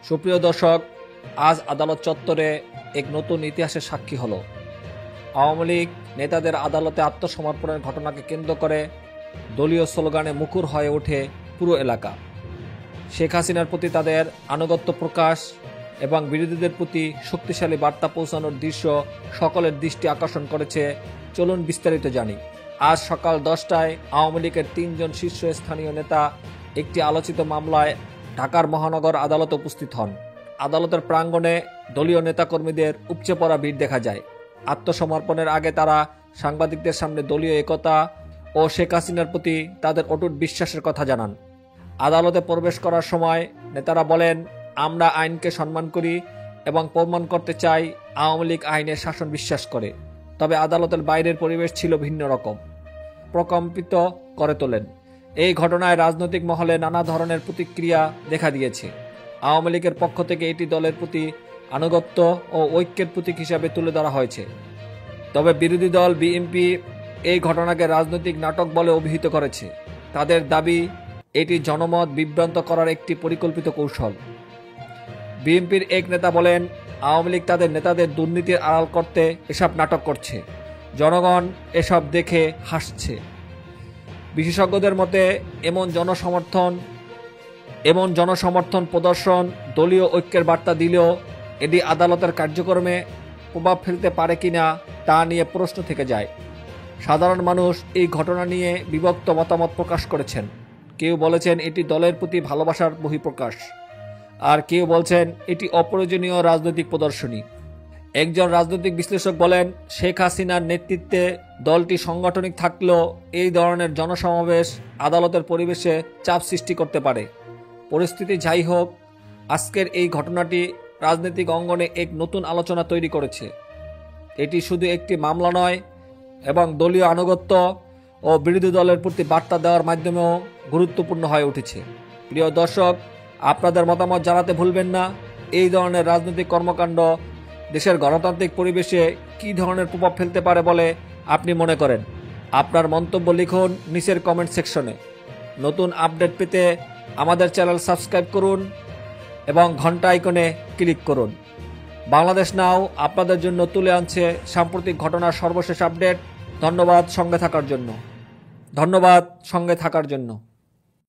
সুপ্রিয় দর্শক, আজ আদালত চত্বরে এক নতুন ইতিহাসের সাক্ষী হলো। আওয়ামী লীগ নেতাদের আদালতে আত্মসমর্পণের ঘটনাকে কেন্দ্র করে দলীয় স্লোগানে মুখর হয়ে ওঠে পুরো এলাকা। শেখ হাসিনার প্রতি তাদের আনুগত্য প্রকাশ এবং বিরোধীদের প্রতি শক্তিশালী বার্তা পৌঁছানোর দৃশ্য সকলের দৃষ্টি আকর্ষণ করেছে। চলুন বিস্তারিত জানি। আজ সকাল 10টায় আওয়ামী লীগের 3 জন শীর্ষস্থানীয় নেতা একটি আলোচিত মামলায় ঢাকার মহানগর আদালতে উপস্থিত হন। আদালতের প্রাঙ্গণে দলীয় নেতাকর্মীদের উপচে পড়া ভিড় দেখা যায়। আত্মসমর্পণের আগে তারা সাংবাদিকদের সামনে দলীয় একতা ও শেখ হাসিনার প্রতি তাদের অটুট বিশ্বাসের কথা জানান। আদালতে প্রবেশ করার সময় নেতারা বলেন, আমরা আইনকে সম্মান করি এবং প্রমাণ করতে চাই আওয়ামী লীগ আইনের শাসন বিশ্বাস করে। তবে আদালতের বাইরের পরিবেশ ছিল ভিন্ন রকম, প্রকম্পিত করে তোলেন। এই ঘটনায় রাজনৈতিক মহলে নানা ধরনের প্রতিক্রিয়া দেখা দিয়েছে। আওয়ামী লীগের পক্ষ থেকে এটি দলের প্রতি আনুগত্য ও ঐক্যের প্রতীক হিসাবে তুলে ধরা হয়েছে। তবে বিরোধী দল বিএনপি এই ঘটনাকে রাজনৈতিক নাটক বলে অভিহিত করেছে। তাদের দাবি, এটি জনমত বিভ্রান্ত করার একটি পরিকল্পিত কৌশল। বিএনপির এক নেতা বলেন, আওয়ামী লীগ তাদের নেতাদের দুর্নীতির আড়াল করতে এসব নাটক করছে। জনগণ এসব দেখে হাসছে। বিশেষজ্ঞদের মতে এমন জনসমর্থন প্রদর্শন দলীয় ঐক্যের বার্তা দিলেও এটি আদালতের কার্যক্রমে প্রভাব ফেলতে পারে কিনা তা নিয়ে প্রশ্ন থেকে যায়। সাধারণ মানুষ এই ঘটনা নিয়ে বিভক্ত মতামত প্রকাশ করেছেন। কেউ বলেছেন এটি দলের প্রতি ভালোবাসার বহিঃপ্রকাশ, আর কেউ বলছেন এটি অপ্রয়োজনীয় রাজনৈতিক প্রদর্শনী। একজন রাজনৈতিক বিশ্লেষক বলেন, শেখ হাসিনার নেতৃত্বে দলটি সাংগঠনিক থাকলেও এই ধরনের জনসমাবেশ আদালতের পরিবেশে চাপ সৃষ্টি করতে পারে। পরিস্থিতি যাই হোক, আজকের এই ঘটনাটি রাজনৈতিক অঙ্গনে এক নতুন আলোচনা তৈরি করেছে। এটি শুধু একটি মামলা নয়, এবং দলীয় আনুগত্য ও বিরোধী দলের প্রতি বার্তা দেওয়ার মাধ্যমেও গুরুত্বপূর্ণ হয়ে উঠেছে। প্রিয় দর্শক, আপনাদের মতামত জানাতে ভুলবেন না। এই ধরনের রাজনৈতিক কর্মকাণ্ড দেশের গণতান্ত্রিক পরিবেশে কী ধরনের প্রভাব ফেলতে পারে বলে আপনি মনে করেন? আপনার মন্তব্য লিখুন নিচের কমেন্ট সেকশনে। নতুন আপডেট পেতে আমাদের চ্যানেল সাবস্ক্রাইব করুন এবং ঘন্টা আইকনে ক্লিক করুন। বাংলাদেশ নাও আপনাদের জন্য তুলে আনছে সাম্প্রতিক ঘটনার সর্বশেষ আপডেট। ধন্যবাদ সঙ্গে থাকার জন্য।